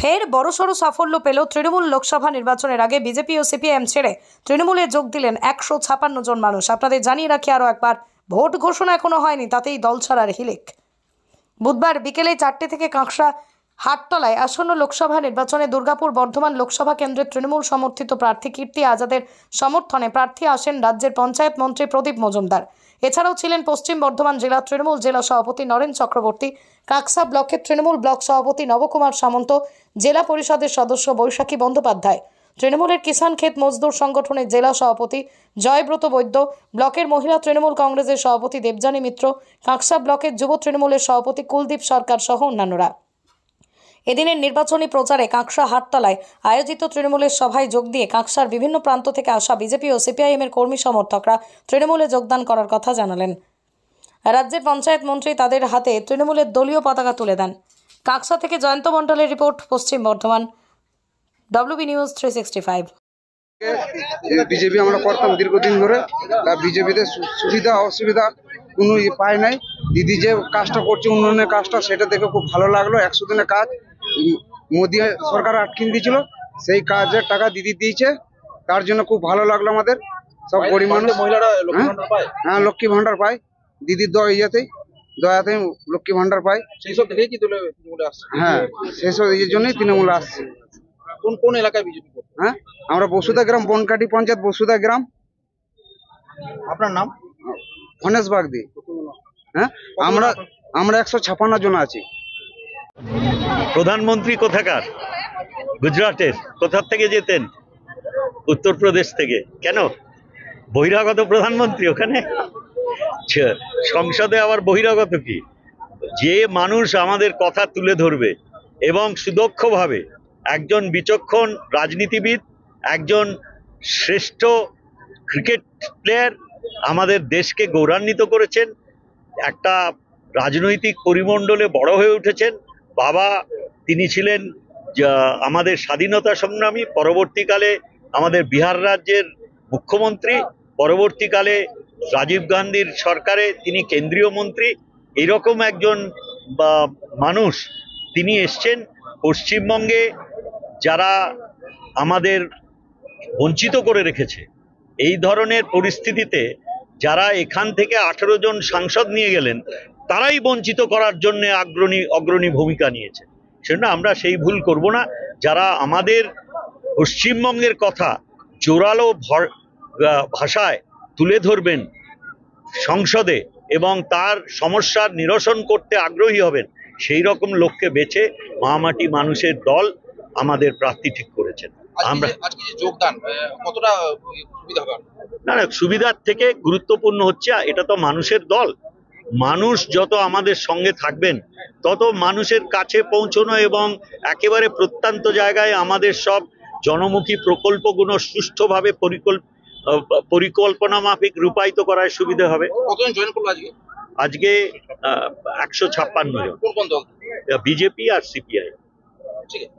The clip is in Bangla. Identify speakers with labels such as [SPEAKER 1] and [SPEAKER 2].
[SPEAKER 1] ফের বড়সড় সাফল্য পেল তৃণমূল লোকসভা নির্বাচনের আগে বিজেপি ও সিপিএম ছেড়ে তৃণমূলে যোগ দিলেন 156 জন মানুষ। আপনাদের জানিয়ে রাখি আরও একবার, ভোট ঘোষণা এখনো হয়নি, তাতেই দল ছাড়ার হিলিক। বুধবার বিকেলে 4টে থেকে কাঁকড়া হাটতলায় আসন্ন লোকসভা নির্বাচনে দুর্গাপুর বর্ধমান লোকসভা কেন্দ্রের তৃণমূল সমর্থিত প্রার্থী কীর্তি আজাদের সমর্থনে প্রার্থী আসেন রাজ্যের পঞ্চায়েত মন্ত্রী প্রদীপ মজুমদার। এছাড়াও ছিলেন পশ্চিম বর্ধমান জেলা তৃণমূল জেলা সভাপতি নরেন চক্রবর্তী, কাকসা ব্লকের তৃণমূল ব্লক সভাপতি নবকুমার সামন্ত, জেলা পরিষদের সদস্য বৈশাখী বন্দ্যোপাধ্যায়, তৃণমূলের কিষাণ ক্ষেত মজদুর সংগঠনের জেলা সভাপতি জয়ব্রত বৈদ্য, ব্লকের মহিলা তৃণমূল কংগ্রেসের সভাপতি দেবযানী মিত্র, কাকসা ব্লকের যুব তৃণমূলের সভাপতি কুলদীপ সরকার সহ অন্যান্যরা। এদিনের নির্বাচনী প্রচারে কাঁকড়া হাটতলায় আয়োজিত তৃণমূলের সভায় যোগ দিয়ে কাঁকসার বিভিন্ন প্রান্ত থেকে আসা বিজেপি ও সিপিআইএমের কর্মী সমর্থকরা তৃণমূলে যোগদান করার কথা জানালেন। রাজ্যের পঞ্চায়েত মন্ত্রী তাদের হাতে তৃণমূলের দলীয় পতাকা তুলে দেন। কাঁকসা থেকে জয়ন্ত মণ্ডলের রিপোর্ট, পশ্চিম বর্ধমান, WB নিউজ 365।
[SPEAKER 2] বিজেপি আমরা করতাম দীর্ঘদিন ধরে, বিজেপিতে সুবিধা অসুবিধা কোনো পায় নাই। দিদি যে কাজটা করছে উন্নয়নের কাজটা, সেটা দেখে খুব ভালো লাগলো। 100 দিনের কাজ মোদী সরকার আটকিন দিয়েছিল, সেই কাজের টাকা দিদি দিয়েছে, তার জন্য খুব ভালো লাগলো আমাদের। সব গরিব মানুষ মহিলারা হ্যাঁ লক্ষ্মী ভান্ডার পায়, দিদির দয়াতেই লক্ষ্মী ভান্ডার পায়। সেই সব দেখেই কি তৃণমূলে আসছে? হ্যাঁ, সেই সব এই জন্যই তৃণমূলে আসছে। কোন কোন এলাকায় বিজেপি? হ্যাঁ, আমরা বসুধা গ্রাম, বনকাটি পঞ্চায়েত বসুধা গ্রাম। আপনার নাম? গণেশ বাগদি। হ্যাঁ, আমরা 156 জন আছি।
[SPEAKER 3] প্রধানমন্ত্রী কোথাকার? গুজরাটের। কোথা থেকে যেতেন? উত্তরপ্রদেশ থেকে। কেন? বহিরাগত প্রধানমন্ত্রী ওখানে? সংসদে আবার বহিরাগত কি? যে মানুষ আমাদের কথা তুলে ধরবে এবং সুদক্ষভাবে, একজন বিচক্ষণ রাজনীতিবিদ, একজন শ্রেষ্ঠ ক্রিকেট প্লেয়ার, আমাদের দেশকে গৌরবান্বিত করেছেন, একটা রাজনৈতিক পরিমণ্ডলে বড় হয়ে উঠেছেন। বাবা তিনি ছিলেন আমাদের স্বাধীনতা সংগ্রামী, পরবর্তীকালে আমাদের বিহার রাজ্যের মুখ্যমন্ত্রী, পরবর্তীকালে রাজীব গান্ধীর সরকারে তিনি কেন্দ্রীয় মন্ত্রী। এইরকম একজন মানুষ তিনি এসছেন পশ্চিমবঙ্গে, যারা আমাদের বঞ্চিত করে রেখেছে। এই ধরনের পরিস্থিতিতে যারা এখান থেকে 18 জন সাংসদ নিয়ে গেলেন, তারাই বঞ্চিত করার জন্য অগ্রণী ভূমিকা নিয়েছে। সেজন্য আমরা সেই ভুল করব না। যারা আমাদের পশ্চিমবঙ্গের কথা জোরালো ভাষায় তুলে ধরবেন সংসদে এবং তার সমস্যার নিরসন করতে আগ্রহী হবেন, সেই রকম লোককে বেছে মহামাটি মানুষের দল আমাদের প্রার্থী ঠিক করেছেন। আমরা
[SPEAKER 4] আজকে যে যোগদান কতটা সুবিধা হবে?
[SPEAKER 3] না, সুবিধার থেকে গুরুত্বপূর্ণ হচ্ছে এটা তো মানুষের দল। মানুষ যত আমাদের সঙ্গে থাকবেন, তত মানুষের কাছে পৌঁছানো এবং একেবারে প্রত্যন্ত জায়গায় আমাদের সব জনমুখী প্রকল্পগুলো সুষ্ঠুভাবে পরিকল্পনা মাফিক রূপায়িত করার সুবিধা হবে।
[SPEAKER 4] কতজন জয়েন করলো আজকে?
[SPEAKER 3] আজকে 156 জন।
[SPEAKER 4] কোন কোন দল?
[SPEAKER 3] বিজেপি আর সিপিআই।
[SPEAKER 4] ঠিক আছে।